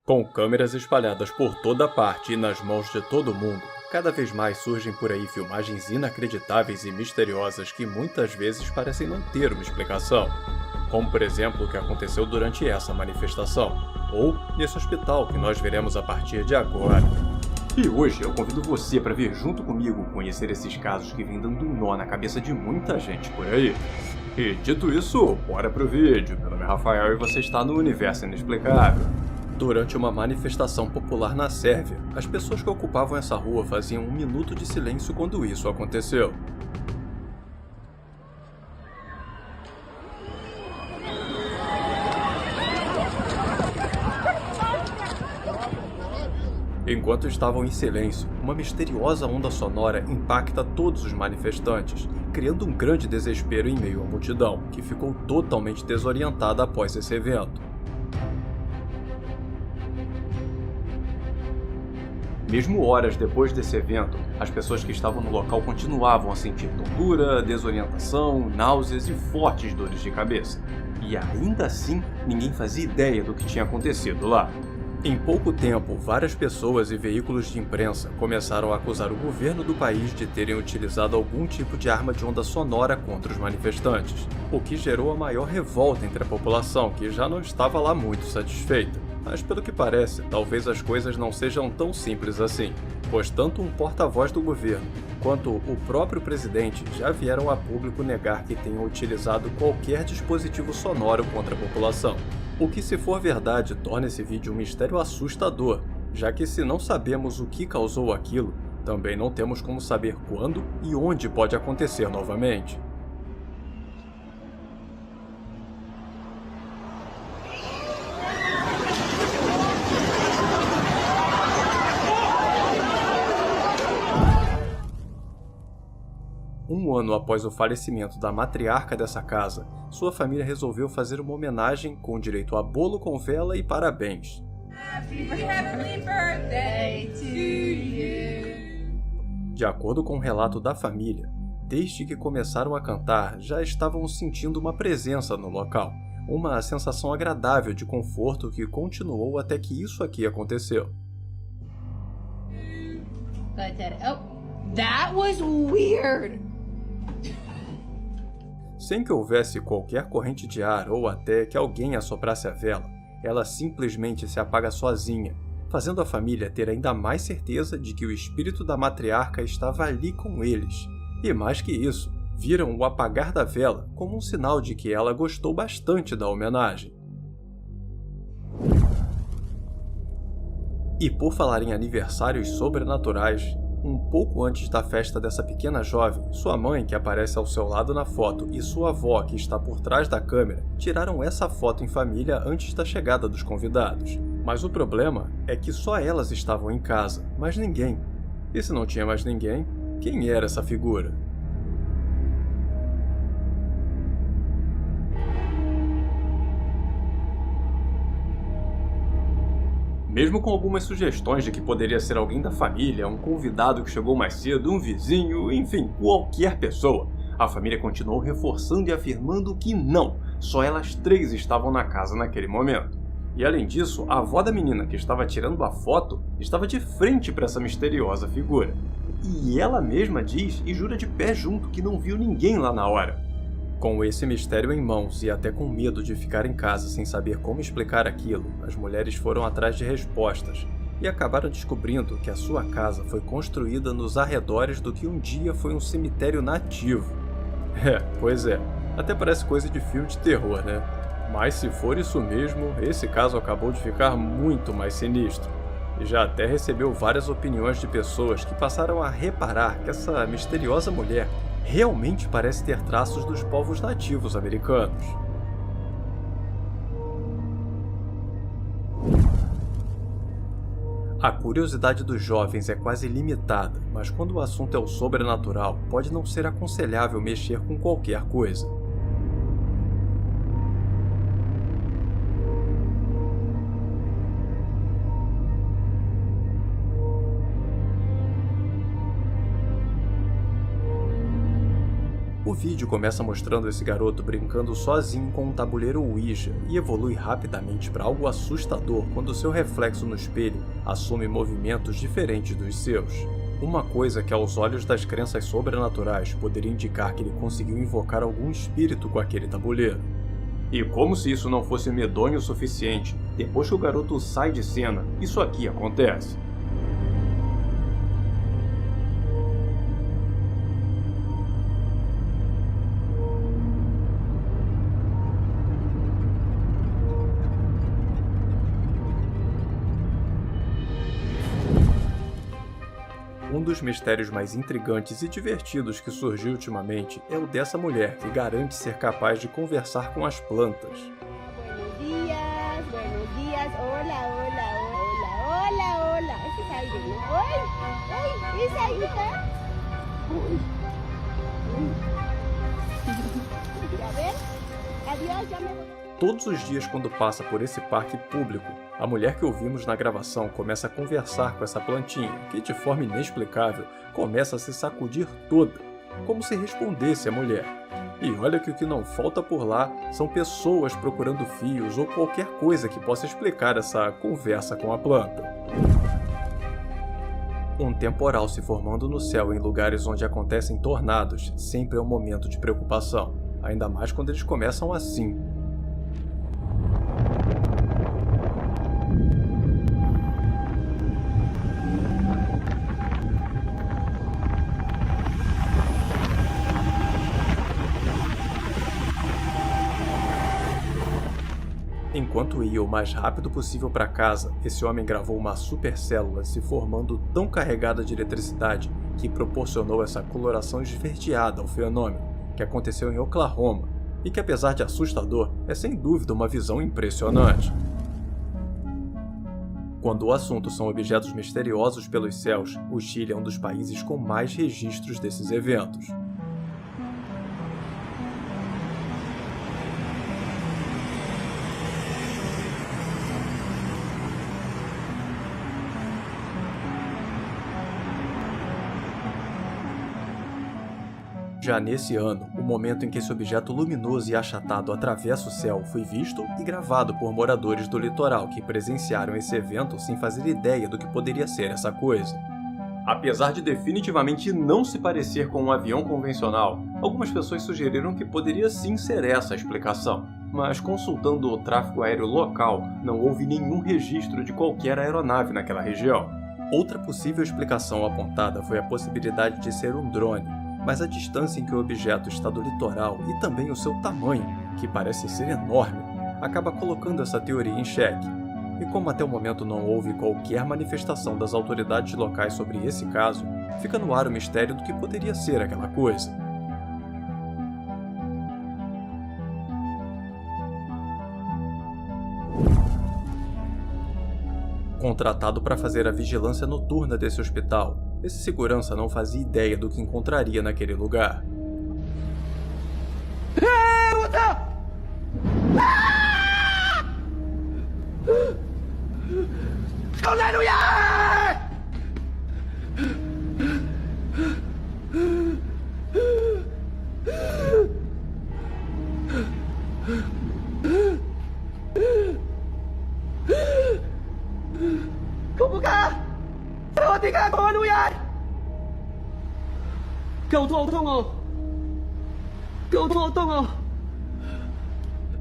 Com câmeras espalhadas por toda parte e nas mãos de todo mundo, cada vez mais surgem por aí filmagens inacreditáveis e misteriosas que muitas vezes parecem não ter uma explicação. Como por exemplo o que aconteceu durante essa manifestação, ou nesse hospital que nós veremos a partir de agora. E hoje eu convido você para vir junto comigo conhecer esses casos que vêm dando um nó na cabeça de muita gente por aí. E dito isso, bora pro vídeo. Meu nome é Rafael e você está no Universo Inexplicável. Durante uma manifestação popular na Sérvia, as pessoas que ocupavam essa rua faziam um minuto de silêncio quando isso aconteceu. Enquanto estavam em silêncio, uma misteriosa onda sonora impacta todos os manifestantes, criando um grande desespero em meio à multidão, que ficou totalmente desorientada após esse evento. Mesmo horas depois desse evento, as pessoas que estavam no local continuavam a sentir tontura, desorientação, náuseas e fortes dores de cabeça. E ainda assim, ninguém fazia ideia do que tinha acontecido lá. Em pouco tempo, várias pessoas e veículos de imprensa começaram a acusar o governo do país de terem utilizado algum tipo de arma de onda sonora contra os manifestantes, o que gerou a maior revolta entre a população, que já não estava lá muito satisfeita. Mas pelo que parece, talvez as coisas não sejam tão simples assim, pois tanto um porta-voz do governo quanto o próprio presidente já vieram a público negar que tenham utilizado qualquer dispositivo sonoro contra a população. O que, se for verdade, torna esse vídeo um mistério assustador, já que se não sabemos o que causou aquilo, também não temos como saber quando e onde pode acontecer novamente. Um ano após o falecimento da matriarca dessa casa, sua família resolveu fazer uma homenagem com direito a bolo com vela e parabéns. Happy birthday to you. De acordo com o relato da família, desde que começaram a cantar, já estavam sentindo uma presença no local, uma sensação agradável de conforto que continuou até que isso aqui aconteceu. Oh, that was weird. Sem que houvesse qualquer corrente de ar ou até que alguém assoprasse a vela, ela simplesmente se apaga sozinha, fazendo a família ter ainda mais certeza de que o espírito da matriarca estava ali com eles. E mais que isso, viram o apagar da vela como um sinal de que ela gostou bastante da homenagem. E por falar em aniversários sobrenaturais, um pouco antes da festa dessa pequena jovem, sua mãe, que aparece ao seu lado na foto, e sua avó, que está por trás da câmera, tiraram essa foto em família antes da chegada dos convidados. Mas o problema é que só elas estavam em casa, mas ninguém. E se não tinha mais ninguém, quem era essa figura? Mesmo com algumas sugestões de que poderia ser alguém da família, um convidado que chegou mais cedo, um vizinho, enfim, qualquer pessoa, a família continuou reforçando e afirmando que não, só elas três estavam na casa naquele momento. E além disso, a avó da menina que estava tirando a foto estava de frente para essa misteriosa figura. E ela mesma diz e jura de pé junto que não viu ninguém lá na hora. Com esse mistério em mãos e até com medo de ficar em casa sem saber como explicar aquilo, as mulheres foram atrás de respostas e acabaram descobrindo que a sua casa foi construída nos arredores do que um dia foi um cemitério nativo. Pois é, até parece coisa de filme de terror, né? Mas se for isso mesmo, esse caso acabou de ficar muito mais sinistro. E já até recebeu várias opiniões de pessoas que passaram a reparar que essa misteriosa mulher realmente parece ter traços dos povos nativos americanos. A curiosidade dos jovens é quase limitada, mas quando o assunto é o sobrenatural, pode não ser aconselhável mexer com qualquer coisa. O vídeo começa mostrando esse garoto brincando sozinho com um tabuleiro Ouija e evolui rapidamente para algo assustador quando seu reflexo no espelho assume movimentos diferentes dos seus. Uma coisa que aos olhos das crenças sobrenaturais poderia indicar que ele conseguiu invocar algum espírito com aquele tabuleiro. E como se isso não fosse medonho o suficiente, depois que o garoto sai de cena, isso aqui acontece. Um dos mistérios mais intrigantes e divertidos que surgiu ultimamente é o dessa mulher que garante ser capaz de conversar com as plantas. Buenos días, hola, hola, hola, hola, hola. Esse é aire, né? Oi, esse aí, tá? Já vê? Adiós, já me vou. Todos os dias quando passa por esse parque público, a mulher que ouvimos na gravação começa a conversar com essa plantinha, que de forma inexplicável começa a se sacudir toda, como se respondesse a mulher. E olha que o que não falta por lá são pessoas procurando fios ou qualquer coisa que possa explicar essa conversa com a planta. Um temporal se formando no céu em lugares onde acontecem tornados sempre é um momento de preocupação, ainda mais quando eles começam assim. Enquanto ia o mais rápido possível para casa, esse homem gravou uma supercélula se formando tão carregada de eletricidade que proporcionou essa coloração esverdeada ao fenômeno, que aconteceu em Oklahoma, e que apesar de assustador, é sem dúvida uma visão impressionante. Quando o assunto são objetos misteriosos pelos céus, o Chile é um dos países com mais registros desses eventos. Já nesse ano, o momento em que esse objeto luminoso e achatado atravessa o céu foi visto e gravado por moradores do litoral que presenciaram esse evento sem fazer ideia do que poderia ser essa coisa. Apesar de definitivamente não se parecer com um avião convencional, algumas pessoas sugeriram que poderia sim ser essa a explicação, mas consultando o tráfego aéreo local, não houve nenhum registro de qualquer aeronave naquela região. Outra possível explicação apontada foi a possibilidade de ser um drone, mas a distância em que o objeto está do litoral e também o seu tamanho, que parece ser enorme, acaba colocando essa teoria em xeque. E como até o momento não houve qualquer manifestação das autoridades locais sobre esse caso, fica no ar o mistério do que poderia ser aquela coisa. Contratado para fazer a vigilância noturna desse hospital, esse segurança não fazia ideia do que encontraria naquele lugar.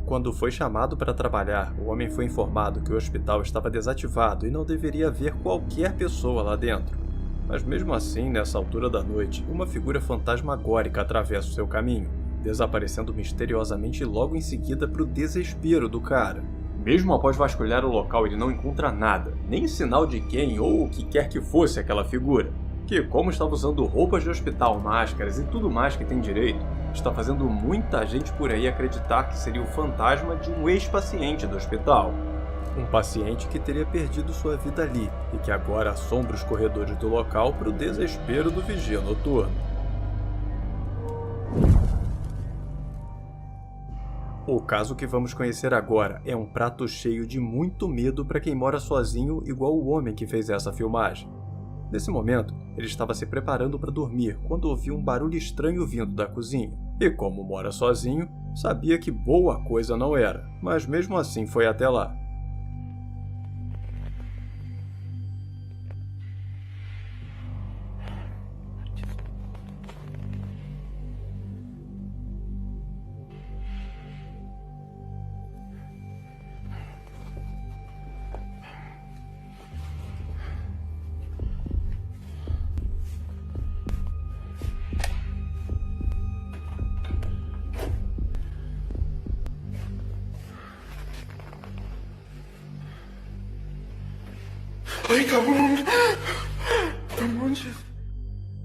Quando foi chamado para trabalhar, o homem foi informado que o hospital estava desativado e não deveria haver qualquer pessoa lá dentro. Mas mesmo assim, nessa altura da noite, uma figura fantasmagórica atravessa o seu caminho, desaparecendo misteriosamente logo em seguida para o desespero do cara. Mesmo após vasculhar o local, ele não encontra nada, nem sinal de quem ou o que quer que fosse aquela figura, que, como estava usando roupas de hospital, máscaras e tudo mais que tem direito, está fazendo muita gente por aí acreditar que seria o fantasma de um ex-paciente do hospital. Um paciente que teria perdido sua vida ali e que agora assombra os corredores do local para o desespero do vigia noturno. O caso que vamos conhecer agora é um prato cheio de muito medo para quem mora sozinho, igual o homem que fez essa filmagem. Nesse momento, ele estava se preparando para dormir quando ouviu um barulho estranho vindo da cozinha. E como mora sozinho, sabia que boa coisa não era, mas mesmo assim foi até lá.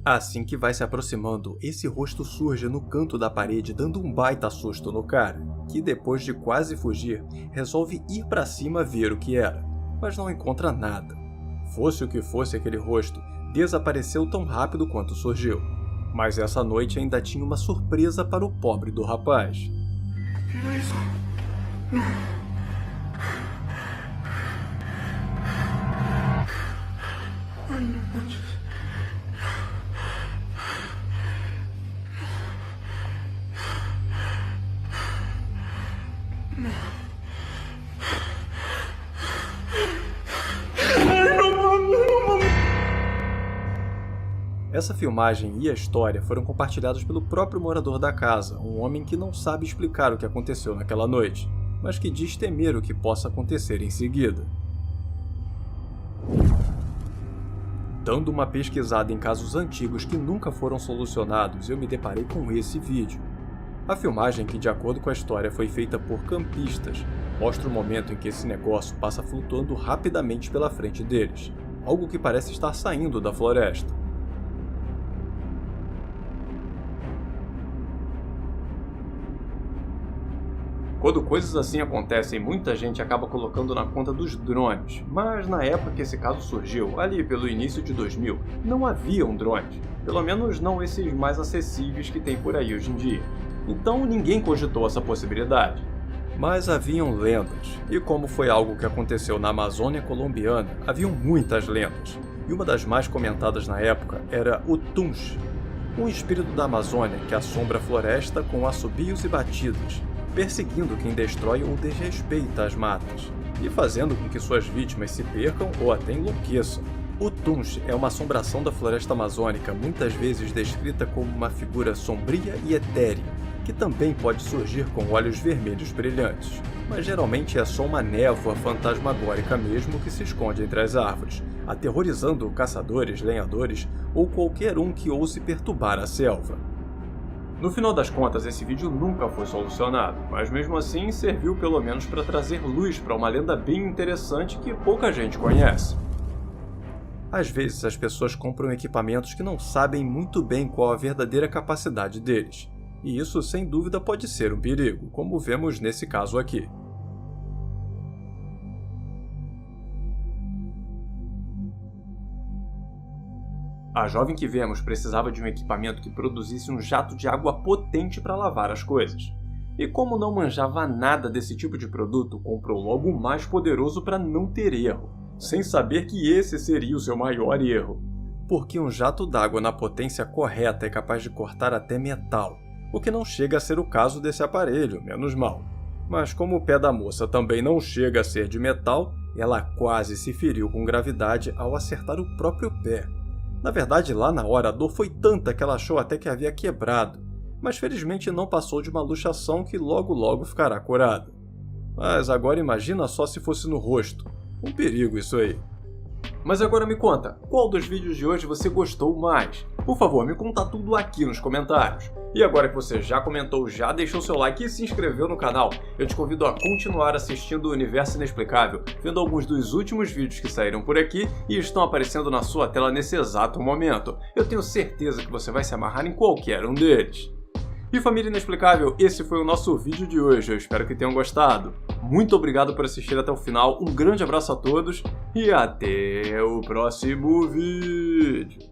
Assim que vai se aproximando, esse rosto surge no canto da parede dando um baita susto no cara, que depois de quase fugir, resolve ir pra cima ver o que era, mas não encontra nada. Fosse o que fosse aquele rosto, desapareceu tão rápido quanto surgiu. Mas essa noite ainda tinha uma surpresa para o pobre do rapaz. Essa filmagem e a história foram compartilhados pelo próprio morador da casa, um homem que não sabe explicar o que aconteceu naquela noite, mas que diz temer o que possa acontecer em seguida. Dando uma pesquisada em casos antigos que nunca foram solucionados, eu me deparei com esse vídeo. A filmagem, que de acordo com a história foi feita por campistas, mostra o momento em que esse negócio passa flutuando rapidamente pela frente deles, algo que parece estar saindo da floresta. Quando coisas assim acontecem, muita gente acaba colocando na conta dos drones, mas na época que esse caso surgiu, ali pelo início de 2000, não haviam drones, pelo menos não esses mais acessíveis que tem por aí hoje em dia. Então ninguém cogitou essa possibilidade. Mas haviam lendas, e como foi algo que aconteceu na Amazônia colombiana, haviam muitas lendas, e uma das mais comentadas na época era o Tunch, um espírito da Amazônia que assombra a floresta com assobios e batidas, perseguindo quem destrói ou desrespeita as matas, e fazendo com que suas vítimas se percam ou até enlouqueçam. O Tunch é uma assombração da floresta amazônica, muitas vezes descrita como uma figura sombria e etérea, que também pode surgir com olhos vermelhos brilhantes, mas geralmente é só uma névoa fantasmagórica mesmo que se esconde entre as árvores, aterrorizando caçadores, lenhadores ou qualquer um que ouse perturbar a selva. No final das contas, esse vídeo nunca foi solucionado, mas mesmo assim serviu pelo menos para trazer luz para uma lenda bem interessante que pouca gente conhece. Às vezes as pessoas compram equipamentos que não sabem muito bem qual a verdadeira capacidade deles, e isso sem dúvida pode ser um perigo, como vemos nesse caso aqui. A jovem que vemos precisava de um equipamento que produzisse um jato de água potente para lavar as coisas. E como não manjava nada desse tipo de produto, comprou logo o mais poderoso para não ter erro, sem saber que esse seria o seu maior erro. Porque um jato d'água na potência correta é capaz de cortar até metal, o que não chega a ser o caso desse aparelho, menos mal. Mas como o pé da moça também não chega a ser de metal, ela quase se feriu com gravidade ao acertar o próprio pé. Na verdade, lá na hora, a dor foi tanta que ela achou até que havia quebrado, mas felizmente não passou de uma luxação que logo ficará curada. Mas agora imagina só se fosse no rosto. Um perigo isso aí. Mas agora me conta, qual dos vídeos de hoje você gostou mais? Por favor, me conta tudo aqui nos comentários. E agora que você já comentou, já deixou seu like e se inscreveu no canal, eu te convido a continuar assistindo o Universo Inexplicável, vendo alguns dos últimos vídeos que saíram por aqui e estão aparecendo na sua tela nesse exato momento. Eu tenho certeza que você vai se amarrar em qualquer um deles. E família Inexplicável, esse foi o nosso vídeo de hoje, eu espero que tenham gostado. Muito obrigado por assistir até o final, um grande abraço a todos e até o próximo vídeo.